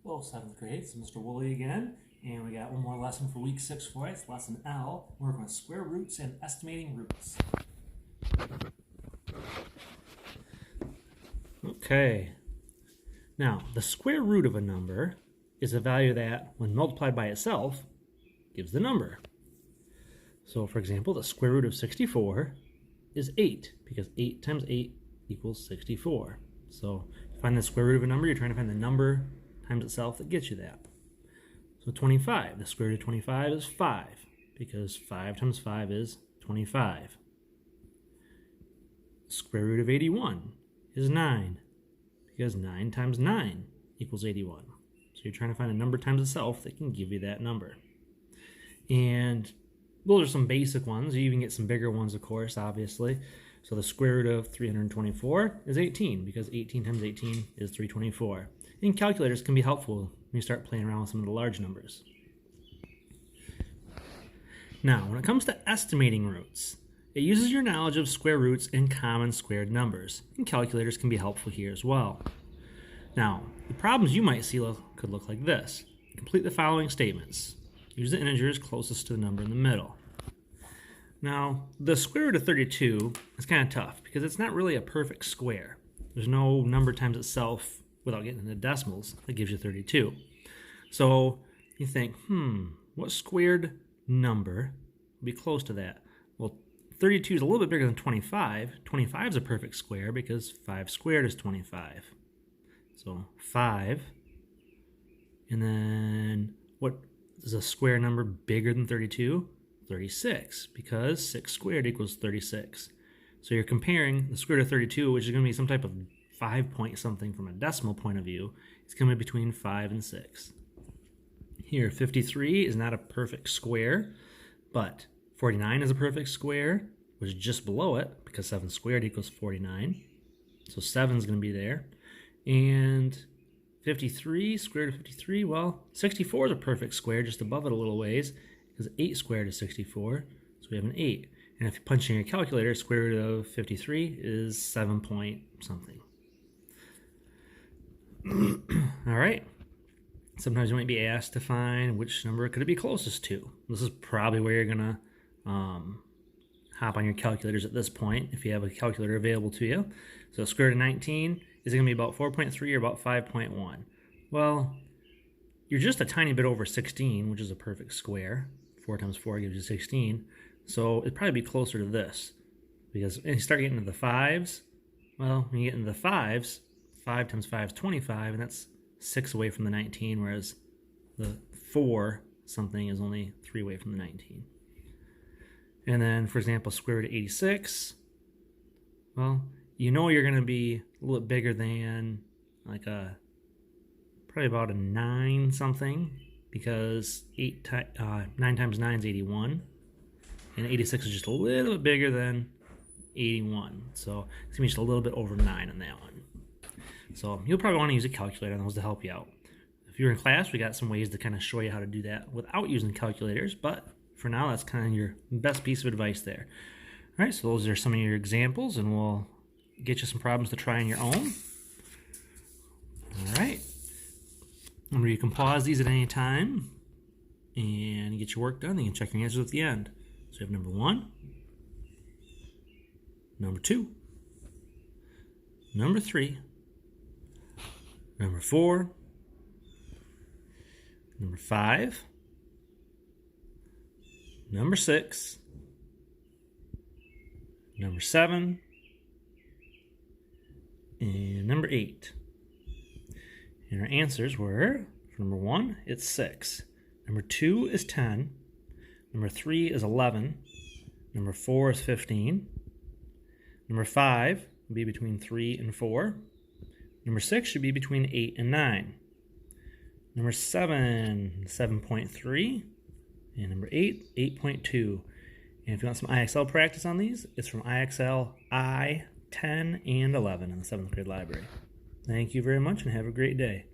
Hello, 7th grade. It's Mr. Woolley again, and we got one more lesson for week 6 for us. Lesson L. We're working with square roots and estimating roots. Okay. Now, the square root of a number is a value that, when multiplied by itself, gives the number. So, for example, the square root of 64 is 8, because 8 times 8 equals 64. So, to find the square root of a number, you're trying to find the number times itself that gets you that. So 25, the square root of 25 is 5, because 5 times 5 is 25. Square root of 81 is 9, because 9 times 9 equals 81. So you're trying to find a number times itself that can give you that number. And those are some basic ones. You even get some bigger ones, of course, obviously. So the square root of 324 is 18, because 18 times 18 is 324. And calculators can be helpful when you start playing around with some of the large numbers. Now, when it comes to estimating roots, it uses your knowledge of square roots and common squared numbers, and calculators can be helpful here as well. Now, the problems you might see could look like this. Complete the following statements. Use the integers closest to the number in the middle. Now, the square root of 32 is kind of tough because it's not really a perfect square. There's no number times itself without getting into decimals that gives you 32. So you think, what squared number would be close to that? Well, 32 is a little bit bigger than 25. 25 is a perfect square because 5 squared is 25. So 5. And then what is a square number bigger than 32? 36, because 6 squared equals 36. So you're comparing the square root of 32, which is going to be some type of 5 point something from a decimal point of view. It's going to be between 5 and 6. Here, 53 is not a perfect square, but 49 is a perfect square, which is just below it, because 7 squared equals 49. So 7 is going to be there. And 53, square root of 53, well, 64 is a perfect square, just above it a little ways, because 8 squared is 64, so we have an 8. And if you punch in your calculator, square root of 53 is 7 point something. All right. Sometimes you might be asked to find which number could it be closest to. This is probably where you're going to hop on your calculators at this point, if you have a calculator available to you. So square root of 19 is going to be about 4.3 or about 5.1. Well, you're just a tiny bit over 16, which is a perfect square. 4 times 4 gives you 16. So it'd probably be closer to this. Because when you start getting into the 5s, well, when you get into the 5s, 5 times 5 is 25, and that's 6 away from the 19, whereas the 4 something is only 3 away from the 19. And then, for example, square root of 86, well, you know you're going to be a little bit bigger than like probably about a 9 something, because 9 times 9 is 81, and 86 is just a little bit bigger than 81, so it's going to be just a little bit over 9 on that one. So you'll probably want to use a calculator on those to help you out. If you're in class, we got some ways to kind of show you how to do that without using calculators, but for now, that's kind of your best piece of advice there. All right, so those are some of your examples, and we'll get you some problems to try on your own. All right. Remember, you can pause these at any time and get your work done. You can check your answers at the end. So you have number 1, number 2, number 3, number 4, number 5, number 6, number 7, and number 8. And our answers were, for number 1, it's 6. Number 2 is 10. Number 3 is 11. Number 4 is 15. Number 5 would be between 3 and 4. Number 6 should be between 8 and 9. Number 7, 7.3. And number 8, 8.2. And if you want some IXL practice on these, it's from IXL I, 10, and 11 in the 7th grade library. Thank you very much and have a great day.